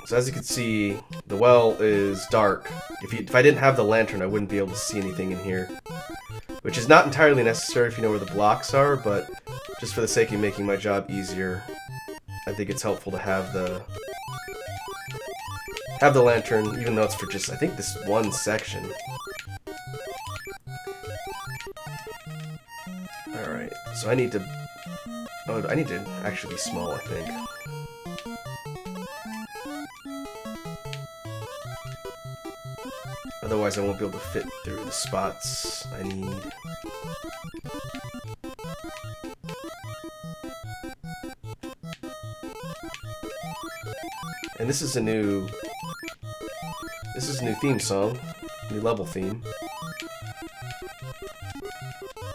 So as you can see, the well is dark. If I didn't have the lantern, I wouldn't be able to see anything in here. Which is not entirely necessary if you know where the blocks are, but just for the sake of making my job easier, I think it's helpful to have the lantern, even though it's for just, I think, this one section. Alright, so I need to... Oh, I need to actually be small, I think. Otherwise I won't be able to fit through the spots I need. And this is a new theme song, new level theme.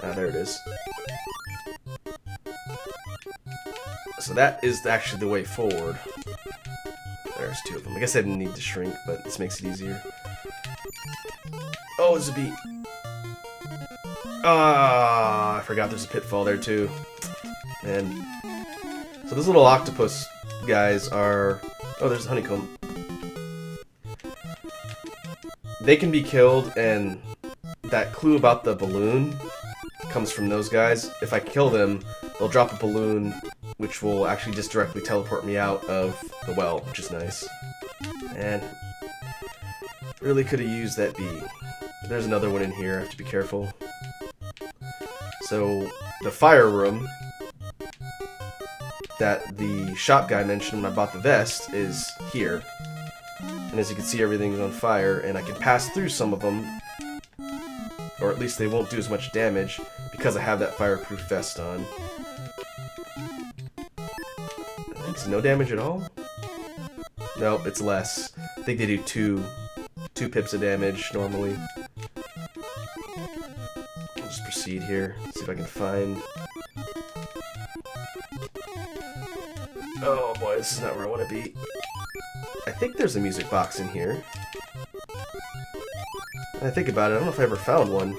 Ah, there it is. So that is actually the way forward. There's two of them. I guess I didn't need to shrink, but this makes it easier. Oh, there's a bee. Ah, I forgot there's a pitfall there too. Man. So those little octopus guys are... Oh, there's a honeycomb. They can be killed, and that clue about the balloon comes from those guys. If I kill them, they'll drop a balloon, which will actually just directly teleport me out of the well, which is nice. And really could have used that bee. There's another one in here, I have to be careful. So, the fire room that the shop guy mentioned when I bought the vest is here. And as you can see, everything's on fire, and I can pass through some of them, or at least they won't do as much damage, because I have that fireproof vest on. I think it's no damage at all? No, it's less. I think they do two pips of damage normally. I'll just proceed here, see if I can find... Oh boy, this is not where I want to be. I think there's a music box in here. When I think about it, I don't know if I ever found one.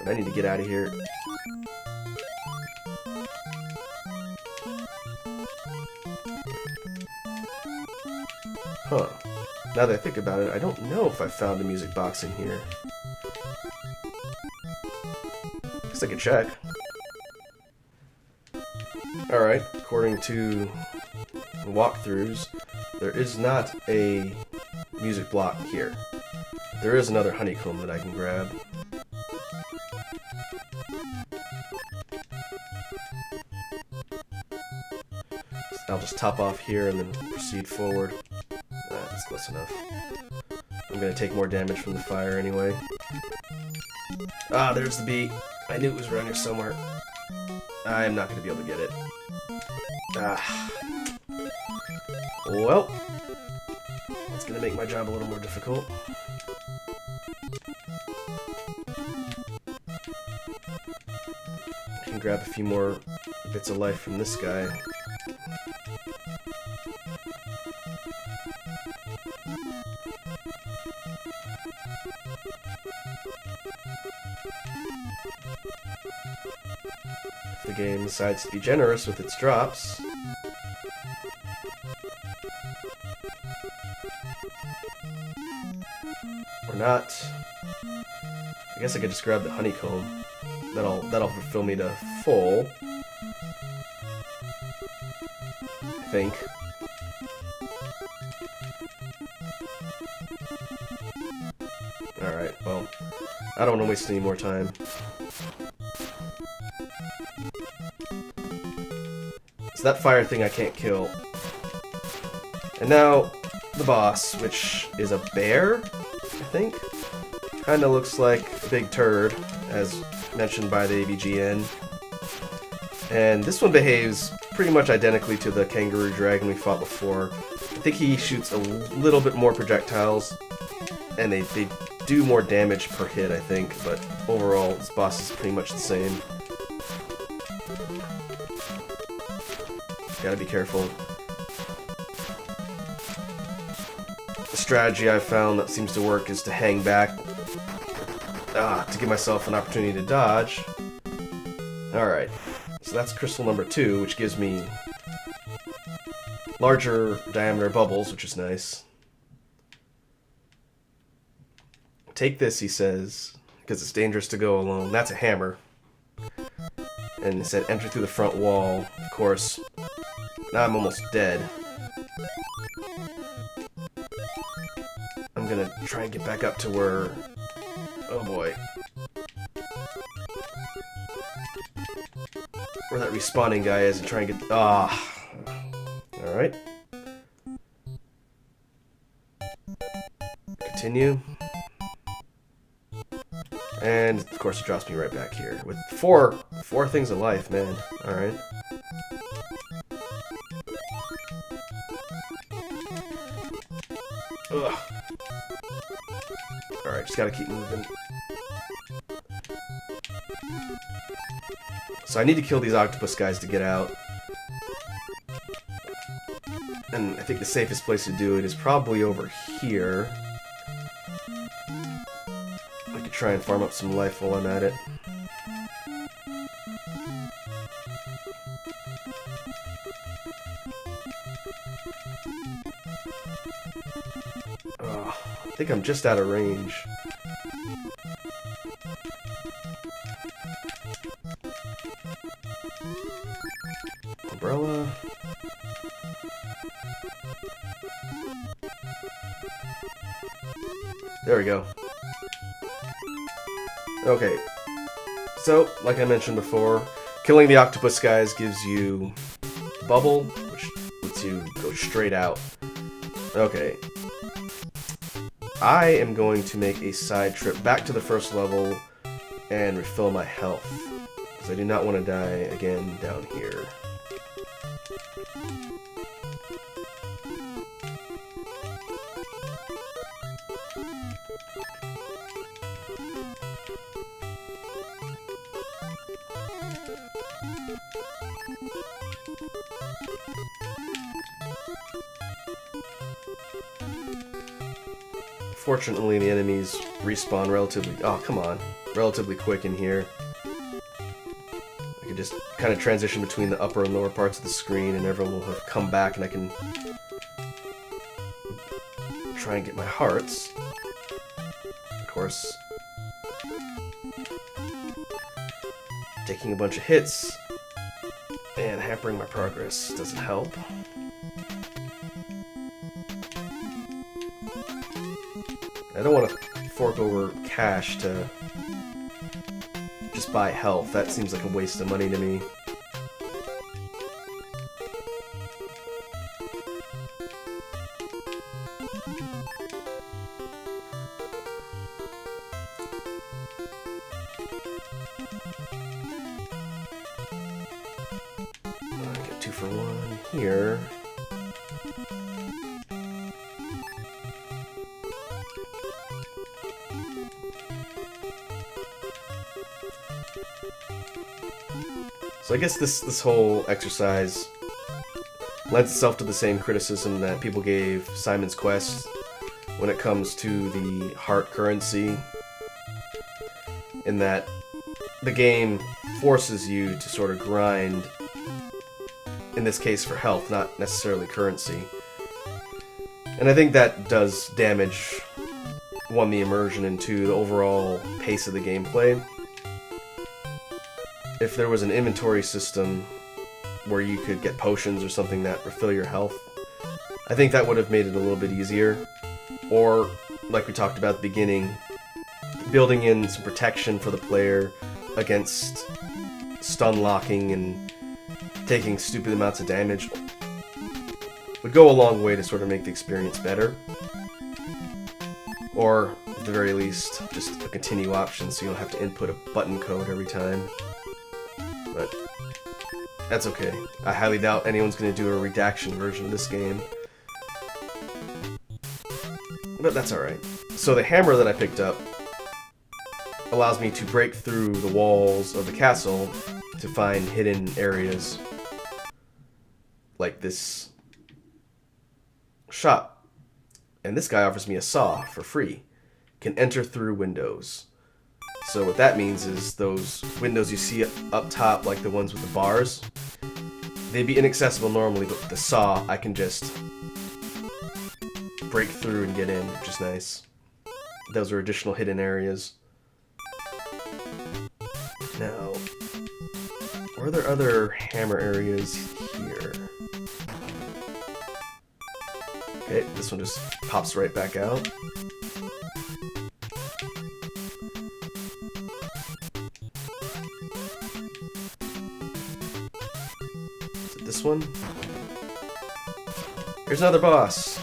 But I need to get out of here. Huh. Now that I think about it, I don't know if I found a music box in here. Guess I could check. Alright, according to the walkthroughs, there is not a music block here. There is another honeycomb that I can grab. I'll just top off here and then proceed forward. That's close enough. I'm gonna take more damage from the fire anyway. Ah, there's the bee. I knew it was around here somewhere. I'm not gonna be able to get it. Ah. Well, that's gonna make my job a little more difficult. I can grab a few more bits of life from this guy. If the game decides to be generous with its drops. Or not. I guess I could just grab the honeycomb. That'll fulfill me to full. I think. Alright, well, I don't want to waste any more time. So that fire thing I can't kill. And now, the boss, which is a bear, I think? Kinda looks like a big turd, as mentioned by the AVGN. And this one behaves pretty much identically to the kangaroo dragon we fought before. I think he shoots a little bit more projectiles, and they do more damage per hit, I think, but overall, this boss is pretty much the same. Gotta be careful. The strategy I've found that seems to work is to hang back to give myself an opportunity to dodge. Alright, so that's crystal number 2, which gives me larger diameter bubbles, which is nice. Take this, he says, because it's dangerous to go alone. That's a hammer. And it said enter through the front wall. Of course, now I'm almost dead. I'm gonna try and get back up to where... Oh boy. Where that respawning guy is and try and get... Ah. Alright. Continue. And, of course, it drops me right back here. With four things of life, man. Alright. Ugh. Alright, just gotta keep moving. So I need to kill these octopus guys to get out. And I think the safest place to do it is probably over here. I could try and farm up some life while I'm at it. Oh, I think I'm just out of range. Umbrella. There we go. Okay. So, like I mentioned before, killing the octopus guys gives you bubble, which lets you go straight out. Okay. I am going to make a side trip back to the first level and refill my health, because I do not want to die again down here. Fortunately, the enemies respawn relatively quick in here. I can just kind of transition between the upper and lower parts of the screen, and everyone will have come back, and I can try and get my hearts. Of course, taking a bunch of hits and hampering my progress doesn't help. I don't want to fork over cash to just buy health. That seems like a waste of money to me. I get 2 for 1 here. So I guess this whole exercise lends itself to the same criticism that people gave Simon's Quest when it comes to the heart currency, in that the game forces you to sort of grind, in this case for health, not necessarily currency. And I think that does damage, 1, the immersion, and 2, the overall pace of the gameplay. If there was an inventory system where you could get potions or something that refill your health, I think that would have made it a little bit easier. Or, like we talked about at the beginning, building in some protection for the player against stun locking and taking stupid amounts of damage would go a long way to sort of make the experience better. Or, at the very least, just a continue option so you don't have to input a button code every time. But that's okay. I highly doubt anyone's going to do a redaction version of this game. But that's alright. So the hammer that I picked up allows me to break through the walls of the castle to find hidden areas like this shop. And this guy offers me a saw for free. Can enter through windows. So what that means is those windows you see up top, like the ones with the bars, they'd be inaccessible normally, but with the saw, I can just break through and get in, which is nice. Those are additional hidden areas. Now, are there other hammer areas here? Okay, this one just pops right back out. Is it this one? Here's another boss.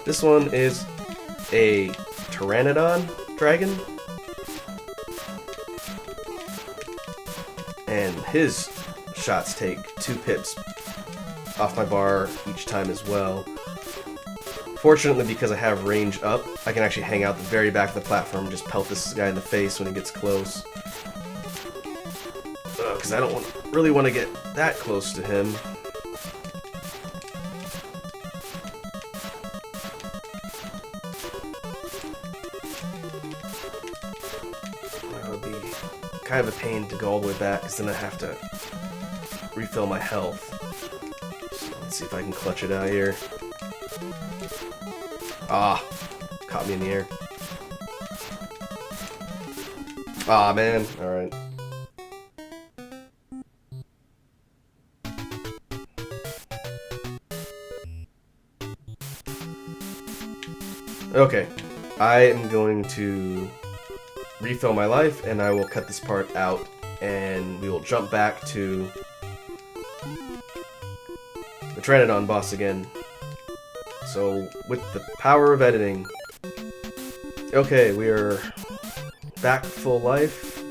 This one is a Pteranodon dragon. And his shots take 2 pips off my bar each time as well. Fortunately, because I have range up, I can actually hang out the very back of the platform and just pelt this guy in the face when he gets close. Because I don't really want to get that close to him. That would be kind of a pain to go all the way back, because then I have to refill my health. So let's see if I can clutch it out here. Ah, caught me in the air. Ah, man. Alright. Okay. I am going to refill my life, and I will cut this part out, and we will jump back to the Pteranodon boss again. So, with the power of editing... Okay, we are back full life.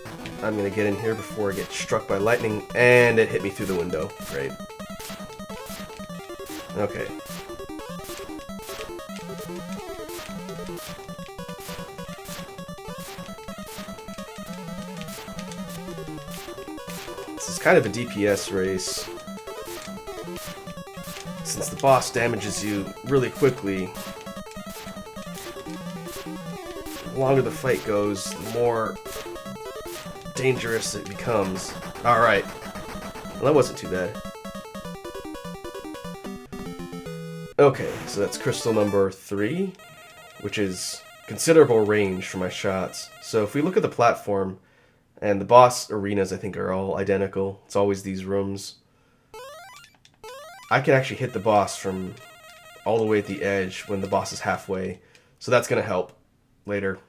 I'm gonna get in here before I get struck by lightning, and it hit me through the window. Great. Okay. This is kind of a DPS race. Since the boss damages you really quickly, the longer the fight goes, the more dangerous it becomes. Alright. Well, that wasn't too bad. Okay, so that's crystal number 3, which is considerable range for my shots. So if we look at the platform, and the boss arenas I think are all identical. It's always these rooms. I can actually hit the boss from all the way at the edge when the boss is halfway. So that's going to help later.